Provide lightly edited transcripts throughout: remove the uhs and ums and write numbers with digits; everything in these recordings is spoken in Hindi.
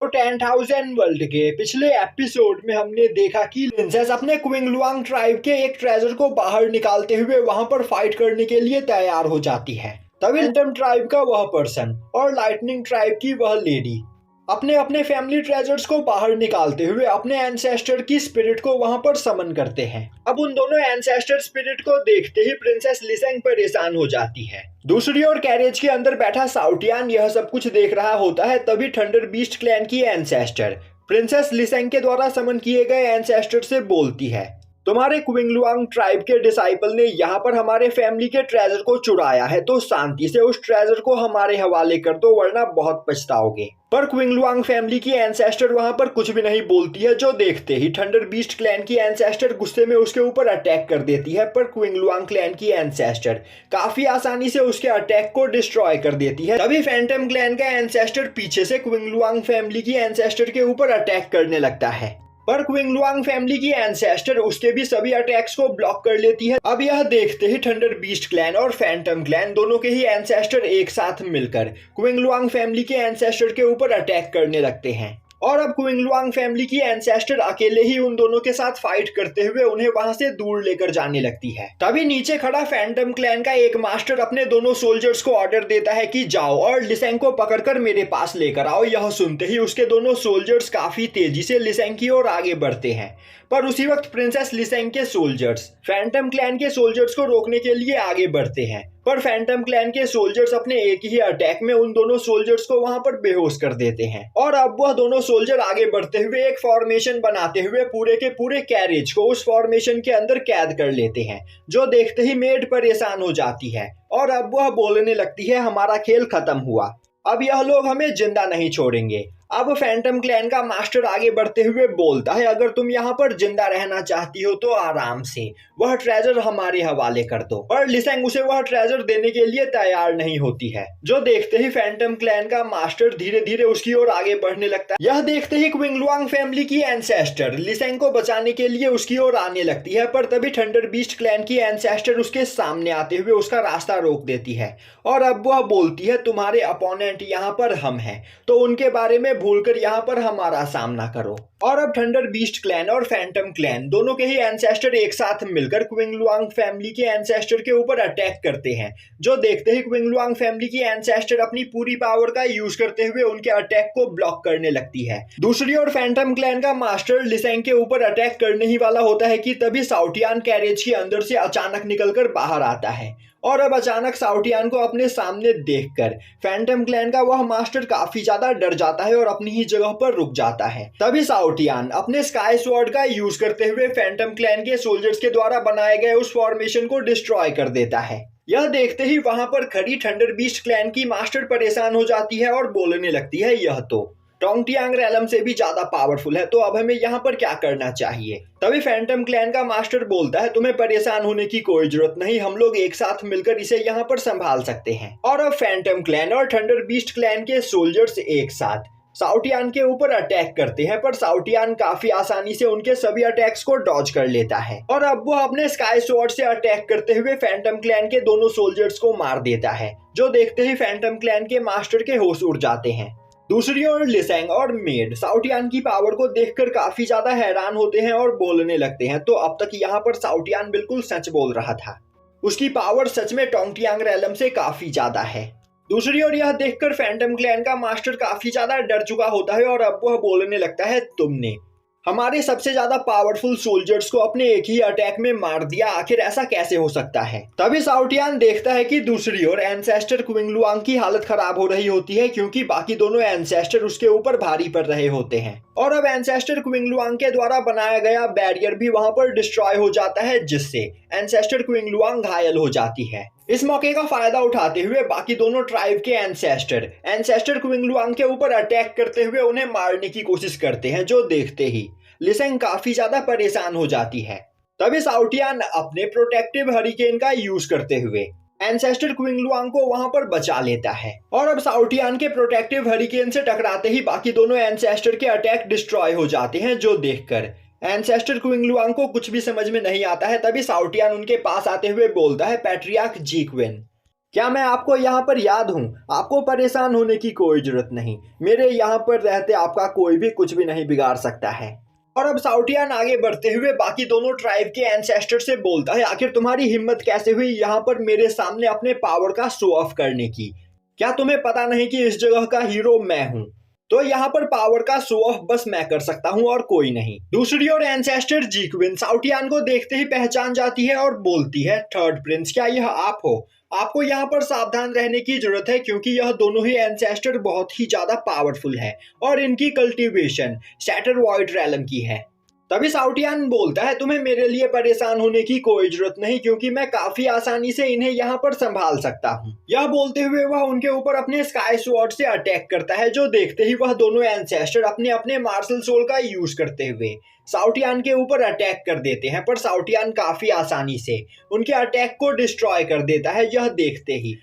तो 10,000 वर्ल्ड के पिछले एपिसोड में हमने देखा कि प्रिंसेस अपने क्विंगलुआंग ट्राइब के एक ट्रेजर को बाहर निकालते हुए वहां पर फाइट करने के लिए तैयार हो जाती है। तभी फैंटम ट्राइब का वह पर्सन और लाइटनिंग ट्राइब की वह लेडी अपने अपने फैमिली ट्रेजर्स को बाहर निकालते हुए अपने एंसेस्टर की स्पिरिट को वहां पर समन करते हैं। अब उन दोनों एंसेस्टर स्पिरिट को देखते ही प्रिंसेस लिसेंग परेशान हो जाती है। दूसरी ओर कैरेज के अंदर बैठा साउटियान यह सब कुछ देख रहा होता है। तभी थंडर बीस्ट क्लैन की एंसेस्टर प्रिंसेस लिसेंग के द्वारा समन किए गए एंसेस्टर से बोलती है, तुम्हारे क्विंगलुआंग ट्राइब के डिसाइपल ने यहाँ पर हमारे फैमिली के ट्रेजर को चुराया है, तो शांति से उस ट्रेजर को हमारे हवाले कर दो वरना बहुत पछताओगे। पर क्विंगलुआंग फैमिली की एंसेस्टर वहां पर कुछ भी नहीं बोलती है, जो देखते ही थंडर बीस्ट क्लैन की एंसेस्टर गुस्से में उसके ऊपर अटैक कर देती है। पर क्विंगलुआंग क्लैन की एंसेस्टर काफी आसानी से उसके अटैक को डिस्ट्रॉय कर देती है। तभी फैंटम क्लैन का एंसेस्टर पीछे से क्विंगलुआंग फैमिली की एंसेस्टर के ऊपर अटैक करने लगता है, पर क्विंगलुआंग फैमिली की एंसेस्टर उसके भी सभी अटैक्स को ब्लॉक कर लेती है। अब यह देखते ही थंडर बीस्ट क्लैन और फैंटम क्लैन दोनों के ही एंसेस्टर एक साथ मिलकर क्विंगलुआंग फैमिली के एंसेस्टर के ऊपर अटैक करने लगते हैं। और अब क्विंगलुआंग फैमिली की एंसेस्टर अकेले ही उन दोनों के साथ फाइट करते हुए उन्हें वहां से दूर लेकर जाने लगती है। तभी नीचे खड़ा फैंटम क्लैन का एक मास्टर अपने दोनों सोल्जर्स को ऑर्डर देता है कि जाओ और लिसेंग को पकड़कर मेरे पास लेकर आओ। यह सुनते ही उसके दोनों सोल्जर्स काफी तेजी से लिसेंग की ओर आगे बढ़ते हैं, पर उसी वक्त प्रिंसेस लिसेंग के सोल्जर्स फैंटम क्लैन के सोल्जर्स को रोकने के लिए आगे बढ़ते हैं। पर फैंटम क्लैन के सोल्जर्स अपने एक ही अटैक में उन दोनों सोल्जर्स को वहां पर बेहोश कर देते हैं। और अब वह दोनों सोल्जर आगे बढ़ते हुए एक फॉर्मेशन बनाते हुए पूरे के पूरे कैरेज को उस फॉर्मेशन के अंदर कैद कर लेते हैं, जो देखते ही मेड परेशान हो जाती है। और अब वह बोलने लगती है, हमारा खेल खत्म हुआ, अब यह लोग हमें जिंदा नहीं छोड़ेंगे। अब फैंटम क्लैन का मास्टर आगे बढ़ते हुए बोलता है, अगर तुम यहाँ पर जिंदा रहना चाहती हो तो आराम से वह ट्रेजर हमारे हवाले कर दो। पर लिसेंग उसे वह ट्रेजर देने के लिए तैयार नहीं होती है, जो देखते ही फैंटम क्लैन का मास्टर धीरे धीरे उसकी ओर आगे बढ़ने लगता है। यह देखते ही क्विंगलुआंग फैमिली की एंसेस्टर लिसेंग को बचाने के लिए उसकी ओर आने लगती है, पर तभी थंडर बीस्ट क्लैन की एंसेस्टर उसके सामने आते हुए उसका रास्ता रोक देती है। और अब वह बोलती है, तुम्हारे अपोनेंट यहाँ पर हम हैं, तो उनके बारे में भूलकर यहाँ पर हमारा सामना करो। और अब थंडर बीस्ट क्लैन और फैंटम क्लैन दोनों के ही एंसेस्टर एक साथ मिलकर क्विंगलुआंग फैमिली के एंसेस्टर के ऊपर अटैक करते हैं, जो देखते ही क्विंगलुआंग फैमिली की एंसेस्टर अपनी पूरी पावर का यूज करते हुए उनके अटैक को ब्लॉक करने लगती है। दूसरी ओर फैंटम क्लैन का मास्टर लिसेंग के ऊपर अटैक करने ही वाला होता है कि तभी साउटियान कैरेज के अंदर से अचानक निकलकर बाहर आता है। और अब अचानक साउटियान को अपने सामने देखकर फैंटम क्लैन का वह मास्टर काफी ज्यादा डर जाता है और अपनी ही जगह पर रुक जाता है। तभी साउटियान अपने स्काई स्वॉर्ड का यूज करते हुए फैंटम क्लैन के सोल्जर्स के द्वारा बनाए गए उस फॉर्मेशन को डिस्ट्रॉय कर देता है। यह देखते ही वहां पर खड़ी थंडर बीस्ट क्लैन की मास्टर परेशान हो जाती है और बोलने लगती है, यह तो टोंगटियांग रैलम से भी ज्यादा पावरफुल है, तो अब हमें यहाँ पर क्या करना चाहिए। तभी फैंटम क्लैन का मास्टर बोलता है, तुम्हें परेशान होने की कोई जरूरत नहीं, हम लोग एक साथ मिलकर इसे यहाँ पर संभाल सकते हैं। और अब फैंटम क्लैन और थंडर बीस्ट क्लैन के सोल्जर्स एक साथ साउटियान के ऊपर अटैक करते हैं, पर साउटियान काफी आसानी से उनके सभी अटैक्स को डॉज कर लेता है। और अब वो अपने स्काई स्वॉर्ड से अटैक करते हुए फैंटम क्लैन के दोनों सोल्जर्स को मार देता है, जो देखते ही फैंटम क्लैन के मास्टर के होश उड़ जाते हैं। दूसरी ओर लिसेंग और मेड साउटियान की पावर को देखकर काफी ज्यादा हैरान होते हैं और बोलने लगते हैं, तो अब तक यहाँ पर साउटियान बिल्कुल सच बोल रहा था, उसकी पावर सच में टोंगटियांग रैलम से काफी ज्यादा है। दूसरी ओर यह देखकर फैंटम क्लैन का मास्टर काफी ज्यादा डर चुका होता है और अब वह बोलने लगता है, तुमने हमारे सबसे ज्यादा पावरफुल सोल्जर्स को अपने एक ही अटैक में मार दिया, आखिर ऐसा कैसे हो सकता है। तभी साउटियान देखता है कि दूसरी ओर एंसेस्टर क्विंगलुआंग की हालत खराब हो रही होती है, क्योंकि बाकी दोनों एंसेस्टर उसके ऊपर भारी पड़ रहे होते हैं। और अब एंसेस्टर क्विंगलुआंग के द्वारा बनाया गया बैरियर भी वहां पर डिस्ट्रॉय हो जाता है, जिससे एंसेस्टर क्विंगलुआंग घायल हो जाती है। इस मौके का फायदा उठाते हुए बाकी दोनों ट्राइब के एंसेस्टर क्विंगलुआंग के ऊपर अटैक करते हुए उन्हें मारने की कोशिश करते हैं, जो देखते ही लिसेंग काफी ज्यादा परेशान हो जाती है। तभी साउटियान अपने प्रोटेक्टिव हरिकेन का यूज करते हुए एंसेस्टर क्विंगलुआंग को वहां पर बचा लेता है। और अब साउटियान के प्रोटेक्टिव हरिकेन से टकराते ही बाकी दोनों एंसेस्टर के अटैक डिस्ट्रॉय हो जाते हैं, जो देखकर एंसेस्टर क्विंगलुआंग को कुछ भी समझ में नहीं आता है। तभी साउटियान उनके पास आते हुए बोलता है, पैट्रियार्क जीक्विन, क्या मैं आपको यहाँ पर याद हूँ? आपको परेशान होने की कोई जरूरत नहीं। मेरे यहाँ पर रहते आपका कोई भी कुछ भी नहीं बिगाड़ सकता है। और अब साउटियान आगे बढ़ते हुए बाकी दोनों ट्राइब के एंसेस्टर से बोलता है, आखिर तुम्हारी हिम्मत कैसे हुई यहाँ पर मेरे सामने अपने पावर का शो ऑफ करने की? क्या तुम्हें पता नहीं कि इस जगह का हीरो मैं हूँ? तो यहाँ पर पावर का शो ऑफ बस मैं कर सकता हूँ और कोई नहीं। दूसरी ओर एंसेस्टर जीक्विन साउटियान को देखते ही पहचान जाती है और बोलती है, थर्ड प्रिंस, क्या यह आप हो? आपको यहाँ पर सावधान रहने की जरूरत है क्योंकि यह दोनों ही एंसेस्टर बहुत ही ज्यादा पावरफुल है और इनकी कल्टीवेशन सैटर वॉइड रैलम की है। तभी साउटियान बोलता है, तुम्हें मेरे लिए परेशान होने की कोई जरूरत नहीं क्योंकि मैं काफी आसानी से इन्हें यहाँ पर संभाल सकता हूँ। यह बोलते हुए वह उनके ऊपर अपने स्काई स्वॉर्ड से अटैक करता है, जो देखते ही वह दोनों एंसेस्टर अपने अपने मार्शल सोल का यूज करते हुए साउटियान के ऊपर अटैक कर देते हैं। पर साउटियान काफी आसानी से उनके अटैक को डिस्ट्रॉय कर देता है। यह देखते ही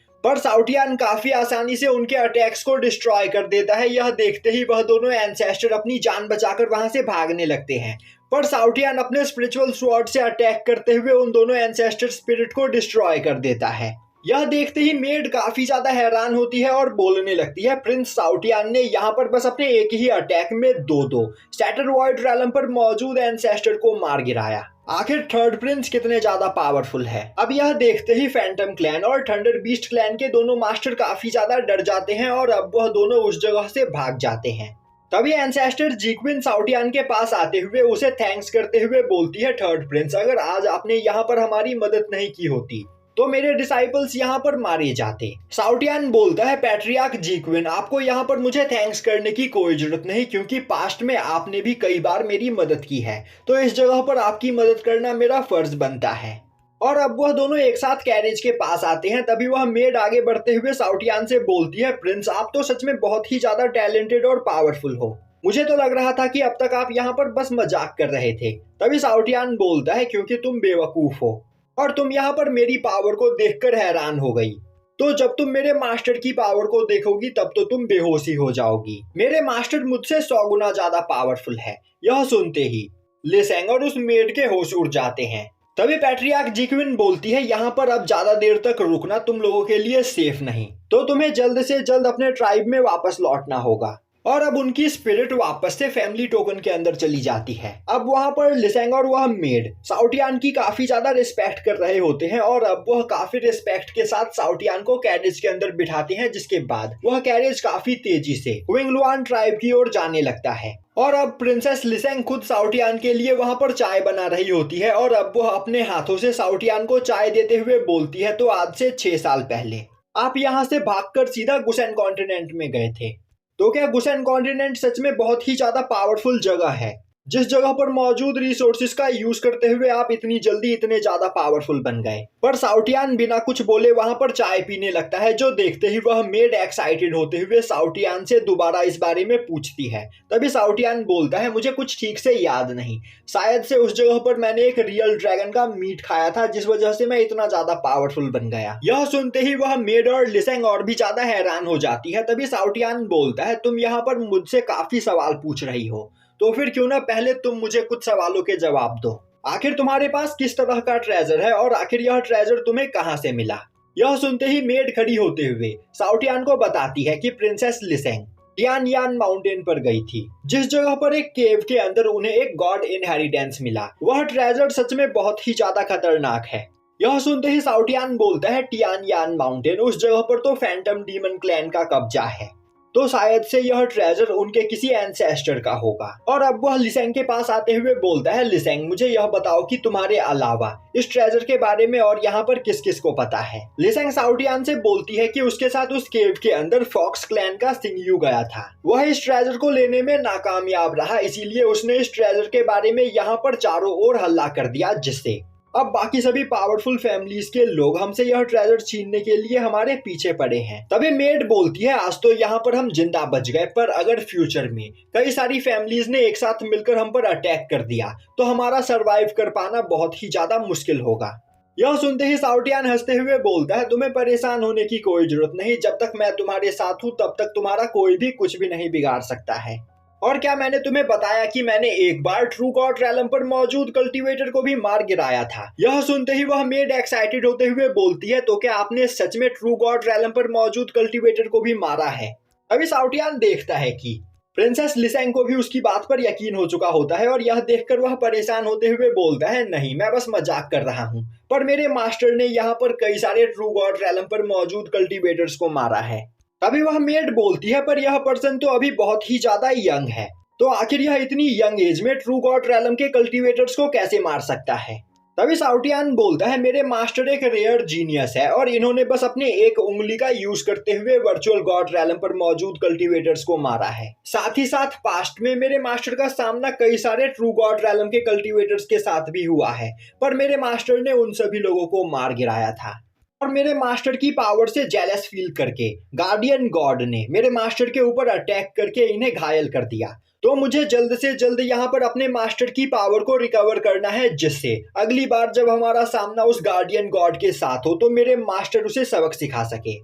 उनके अटैक्स को डिस्ट्रॉय कर देता है। यह देखते ही वह दोनों एंसेस्टर अपनी जान बचाकर वहां से भागने लगते हैं। पर साउटियान अपने स्पिरिचुअल स्वॉर्ड से अटैक करते हुए उन दोनों एंसेस्टर स्पिरिट को डिस्ट्रॉय कर देता है। यह देखते ही मेड काफी ज्यादा हैरान होती है और बोलने लगती है, प्रिंस साउटियान ने यहाँ पर बस अपने एक ही अटैक में दो सैटर वॉइड रैलम पर मौजूद एंसेस्टर को मार गिराया। आखिर थर्ड प्रिंस कितने ज्यादा पावरफुल है। अब यह देखते ही फैंटम क्लैन और थंडर बीस्ट क्लैन के दोनों मास्टर काफी ज्यादा डर जाते हैं और अब वह दोनों उस जगह से भाग जाते हैं। तभी एंसेस्टर जीक्विन साउटियान के पास आते हुए उसे थैंक्स करते हुए बोलती है, थर्ड प्रिंस, अगर आज आपने यहाँ पर हमारी मदद नहीं की होती तो मेरे डिसाइपल्स यहाँ पर मारे जाते। साउटियान बोलता है, पैट्रियार्क जीक्विन, आपको यहाँ पर मुझे थैंक्स करने की कोई जरूरत नहीं क्योंकि पास्ट में आपने भी कई बार मेरी मदद की है, तो इस जगह पर आपकी मदद करना मेरा फर्ज बनता है। और अब वह दोनों एक साथ कैरेज के पास आते हैं। तभी वह मेड आगे बढ़ते हुए साउटियान से बोलती है, प्रिंस, आप तो सच में बहुत ही ज्यादा टैलेंटेड और पावरफुल हो। मुझे तो लग रहा था कि अब तक आप यहाँ पर बस मजाक कर रहे थे। तभी साउटियान बोलता है, क्योंकि तुम बेवकूफ हो और तुम यहाँ पर मेरी पावर को देखकर हैरान हो गई। तो जब तुम मेरे मास्टर की पावर को देखोगी तब तो तुम बेहोशी हो जाओगी। मेरे मास्टर मुझसे 100 गुना ज्यादा पावरफुल है। यह सुनते ही लिसेंग और उस मेड के होश उड़ जाते हैं। तभी पैट्रियार्क जीक्विन बोलती है, यहाँ पर अब ज्यादा देर तक रुकना तुम लोगों के लिए सेफ नहीं, तो तुम्हें जल्द से जल्द अपने ट्राइब में वापस लौटना होगा। और अब उनकी स्पिरिट वापस से फैमिली टोकन के अंदर चली जाती है। अब वहां पर लिसेंग और वह मेड साउटियान की काफी ज्यादा रिस्पेक्ट कर रहे होते हैं और अब वह काफी रिस्पेक्ट के साथ साउटियान को कैरेज के अंदर बिठाते हैं, जिसके बाद वह कैरेज काफी तेजी से क्विंगलुआन ट्राइब की ओर जाने लगता है। और अब प्रिंसेस लिसेंग खुद साउटियान के लिए वहां पर चाय बना रही होती है और अब वह अपने हाथों से साउटियान को चाय देते हुए बोलती है, तो आज से 6 साल पहले आप यहाँ से भागकर सीधा गुसेन कॉन्टिनेंट में गए थे। तो क्या गुसेन कॉन्टिनेंट सच में बहुत ही ज्यादा पावरफुल जगह है, जिस जगह पर मौजूद रिसोर्सेज का यूज करते हुए आप इतनी जल्दी इतने ज्यादा पावरफुल बन गए। पर साउटियान बिना कुछ बोले वहां पर चाय पीने लगता है, जो देखते ही वह मेड एक्साइटेड होते हुए साउटियान से दोबारा इस बारे में पूछती है। तभी साउटियान बोलता है, मुझे कुछ ठीक से याद नहीं, शायद से उस जगह पर मैंने एक रियल ड्रैगन का मीट खाया था, जिस वजह से मैं इतना ज्यादा पावरफुल बन गया। यह सुनते ही वह मेड और लिसेंग और भी ज्यादा हैरान हो जाती है। तभी साउटियान बोलता है, तुम यहाँ पर मुझसे काफी सवाल पूछ रही हो, तो फिर क्यों ना पहले तुम मुझे कुछ सवालों के जवाब दो। आखिर तुम्हारे पास किस तरह का ट्रेजर है और आखिर यह ट्रेजर तुम्हें कहां से मिला? यह सुनते ही मेड खड़ी होते हुए साउटियान को बताती है कि प्रिंसेस लिसेंग टियान यान माउंटेन पर गई थी, जिस जगह पर एक केव के अंदर उन्हें एक गॉड इनहेरिटेंस मिला। वह ट्रेजर सच में बहुत ही ज्यादा खतरनाक है। यह सुनते ही साउटियान बोलता है, टियान यान माउंटेन, उस जगह पर तो फैंटम डीमन क्लैन का कब्जा है, तो शायद से यह ट्रेजर उनके किसी एंसेस्टर का होगा। और अब वह लिसेंग के पास आते हुए बोलता है, लिसेंग, मुझे यह बताओ कि तुम्हारे अलावा इस ट्रेजर के बारे में और यहाँ पर किस किस को पता है। लिसेंग साउटियान से बोलती है कि उसके साथ उस केव के अंदर फॉक्स क्लैन का सिंगयू गया था। वह इस ट्रेजर को लेने में नाकामयाब रहा, इसीलिए उसने इस ट्रेजर के बारे में यहाँ पर चारों ओर हल्ला कर दिया, जिससे अब बाकी सभी पावरफुल फैमिलीज के लोग हमसे यह ट्रेजर छीनने के लिए हमारे पीछे पड़े हैं। तभी मेड बोलती है, आज तो यहाँ पर हम जिंदा बच गए, पर अगर फ्यूचर में कई सारी फैमिलीज ने एक साथ मिलकर हम पर अटैक कर दिया तो हमारा सरवाइव कर पाना बहुत ही ज्यादा मुश्किल होगा। यह सुनते ही साउटियान हंसते हुए बोलता है, तुम्हें परेशान होने की कोई जरूरत नहीं, जब तक मैं तुम्हारे साथ हूँ तब तक तुम्हारा कोई भी कुछ भी नहीं बिगाड़ सकता है। और क्या मैंने तुम्हें बताया कि मैंने एक बार ट्रू गॉड रैलम पर मौजूद कल्टीवेटर को भी मार गिराया था। यह सुनते ही वह मेड एक्साइटेड होते हुए बोलती है, तो क्या आपने सच में ट्रू गॉड रैलम पर मौजूद कल्टीवेटर को भी मारा है? अभी साउटियान देखता है कि प्रिंसेस लिसेंग को भी उसकी बात पर यकीन हो चुका होता है और यह देखकर वह परेशान होते हुए बोलता है, नहीं, मैं बस मजाक कर रहा हूँ, पर मेरे मास्टर ने यहाँ पर कई सारे ट्रू गॉड रैलम पर मौजूद कल्टीवेटर्स को मारा है। तभी वह मेड बोलती है, पर यह पर्सन तो अभी बहुत ही ज्यादा यंग है, तो आखिर यह इतनी यंग एज में ट्रू गॉड रैलम के कल्टीवेटर्स को कैसे मार सकता है? तभी साउटियान बोलता है, मेरे मास्टर एक रेयर जीनियस है और इन्होंने बस अपने एक उंगली का यूज करते हुए वर्चुअल गॉड रैलम पर मौजूद कल्टीवेटर्स को मारा है। साथ ही साथ पास्ट में मेरे मास्टर का सामना कई सारे ट्रू गॉड रैलम के कल्टीवेटर्स के साथ भी हुआ है, पर मेरे मास्टर ने उन सभी लोगों को मार गिराया था। और मेरे मास्टर की पावर से जेलस फील करके गार्डियन गॉड ने मेरे मास्टर के ऊपर अटैक करके इन्हें घायल कर दिया। तो मुझे जल्द से जल्द यहाँ पर अपने मास्टर की पावर को रिकवर करना है, जिससे अगली बार जब हमारा सामना उस गार्डियन गॉड के साथ हो तो मेरे मास्टर उसे सबक सिखा सके।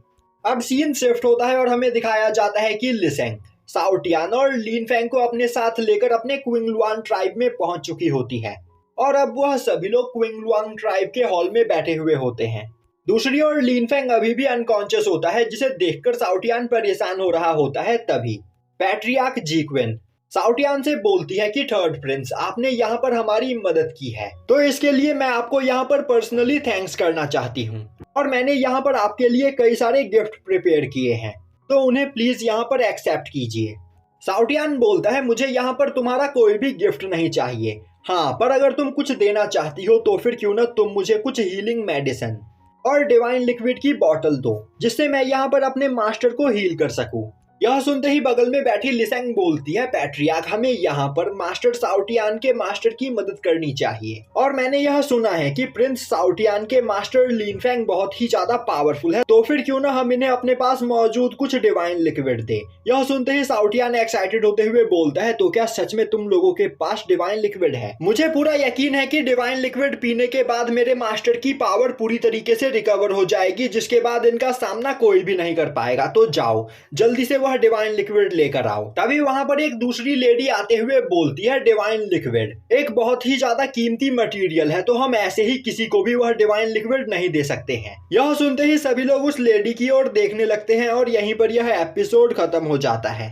अब सीन शिफ्ट होता है और हमें दिखाया जाता है कि लिसेंग साउटियान और लिन फेंग को अपने साथ लेकर अपने क्विंगलुआन ट्राइब में पहुंच चुकी होती है और अब वह सभी लोग क्विंगलुआन ट्राइब के हॉल में बैठे हुए होते हैं। दूसरी ओर लिन फेंग अभी भी अनकॉन्शियस होता है, जिसे देखकर साउटियान परेशान हो रहा होता है। तभी पैट्रियार्क जीक्विन साउटियान से बोलती है कि थर्ड प्रिंस, आपने यहाँ पर हमारी मदद की है, तो इसके लिए मैं आपको यहाँ पर पर्सनली थैंक्स करना चाहती हूँ और मैंने यहाँ पर आपके लिए कई सारे गिफ्ट प्रिपेयर किए हैं, तो उन्हें प्लीज यहाँ पर एक्सेप्ट कीजिए। साउटियान बोलता है, मुझे यहाँ पर तुम्हारा कोई भी गिफ्ट नहीं चाहिए, हाँ, पर अगर तुम कुछ देना चाहती हो तो फिर क्यों ना तुम मुझे कुछ हीलिंग मेडिसिन और डिवाइन लिक्विड की बोतल दो, जिससे मैं यहाँ पर अपने मास्टर को हील कर सकूं। यह सुनते ही बगल में बैठी लिसेंग बोलती है, पैट्रियार्क, हमें यहाँ पर मास्टर साउटियान के मास्टर की मदद करनी चाहिए और मैंने यह सुना है कि प्रिंस साउटियान के मास्टर लिन फेंग बहुत ही ज्यादा पावरफुल है, तो फिर क्यों ना हम इन्हें अपने पास मौजूद कुछ डिवाइन लिक्विड दे। यह सुनते ही साउटियान एक्साइटेड होते हुए बोलता है, तो क्या सच में तुम लोगों के पास डिवाइन लिक्विड है? मुझे पूरा यकीन है कि डिवाइन लिक्विड पीने के बाद मेरे मास्टर की पावर पूरी तरीके से रिकवर हो जाएगी, जिसके बाद इनका सामना कोई भी नहीं कर पाएगा, तो जाओ जल्दी से डिवाइन लिक्विड लेकर आओ। तभी वहां पर एक दूसरी लेडी आते हुए बोलती है, डिवाइन लिक्विड एक बहुत ही ज्यादा कीमती मटेरियल है, तो हम ऐसे ही किसी को भी वह डिवाइन लिक्विड नहीं दे सकते हैं। यह सुनते ही सभी लोग उस लेडी की ओर देखने लगते हैं और यहीं पर यह एपिसोड खत्म हो जाता है।